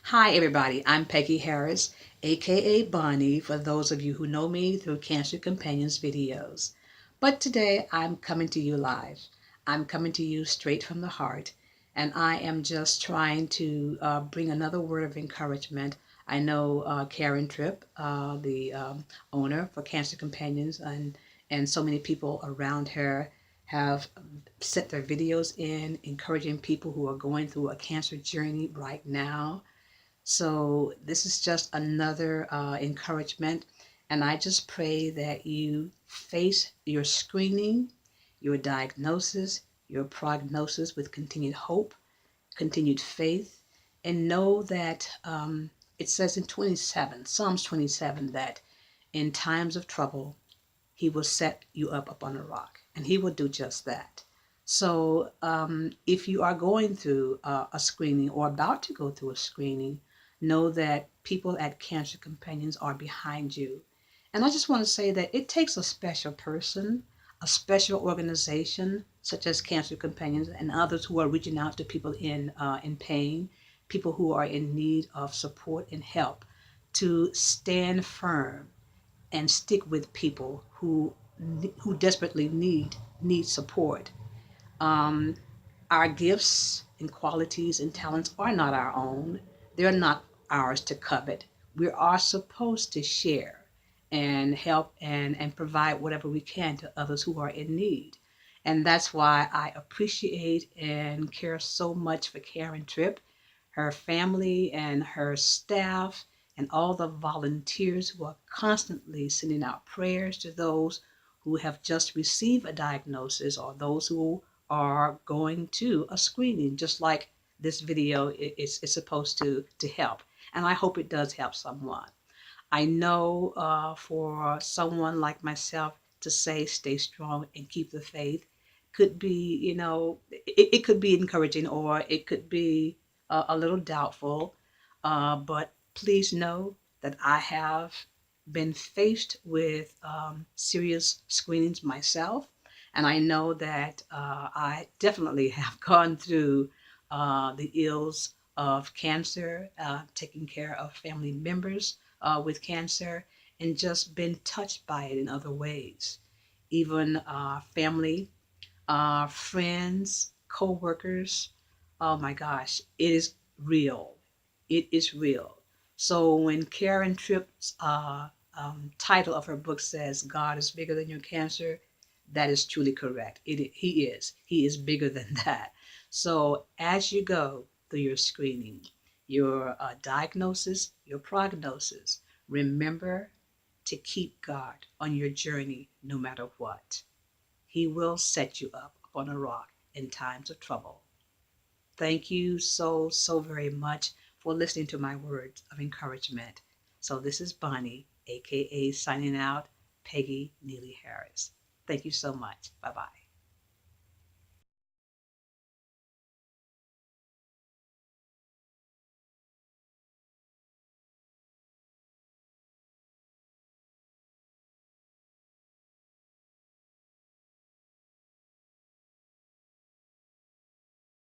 Hi, everybody. I'm Peggy Harris, aka Bonnie, for those of you who know me through Cancer Companions videos. But today I'm coming to you live. I'm coming to you straight from the heart, and I am just trying to bring another word of encouragement. I know Karen Tripp, the owner for Cancer Companions, and so many people around her have sent their videos in, encouraging people who are going through a cancer journey right now. So this is just another encouragement. And I just pray that you face your screening, your diagnosis, your prognosis with continued hope, continued faith, and know that it says in Psalms 27, that in times of trouble, he will set you up upon a rock, and he will do just that. So, if you are going through a screening or about to go through a screening, know that people at Cancer Companions are behind you. And I just want to say that it takes a special person, a special organization such as Cancer Companions and others who are reaching out to people in pain, people who are in need of support and help, to stand firm and stick with people who desperately need support. Um, our gifts and qualities and talents are not our own. They're not ours to covet. We are supposed to share and help and provide whatever we can to others who are in need. And that's why I appreciate and care so much for Karen Tripp, her family, and her staff, and all the volunteers who are constantly sending out prayers to those who have just received a diagnosis or those who are going to a screening, just like this video is supposed to help. And I hope it does help someone. I know for someone like myself to say stay strong and keep the faith could be, it could be encouraging or it could be a little doubtful. But please know that I have been faced with serious screenings myself. And I know that I definitely have gone through the ills of cancer, taking care of family members with cancer, and just been touched by it in other ways. Even family, friends, co workers. Oh my gosh, it is real. It is real. So when Karen Tripp's title of her book says God is bigger than your cancer, that is truly correct. He is. He is bigger than that. So as you go through your screening, your diagnosis, your prognosis, remember to keep God on your journey no matter what. He will set you up on a rock in times of trouble. Thank you so, so very much for listening to my words of encouragement. So, this is Bonnie, aka signing out, Peggy Neely Harris. Thank you so much. Bye bye.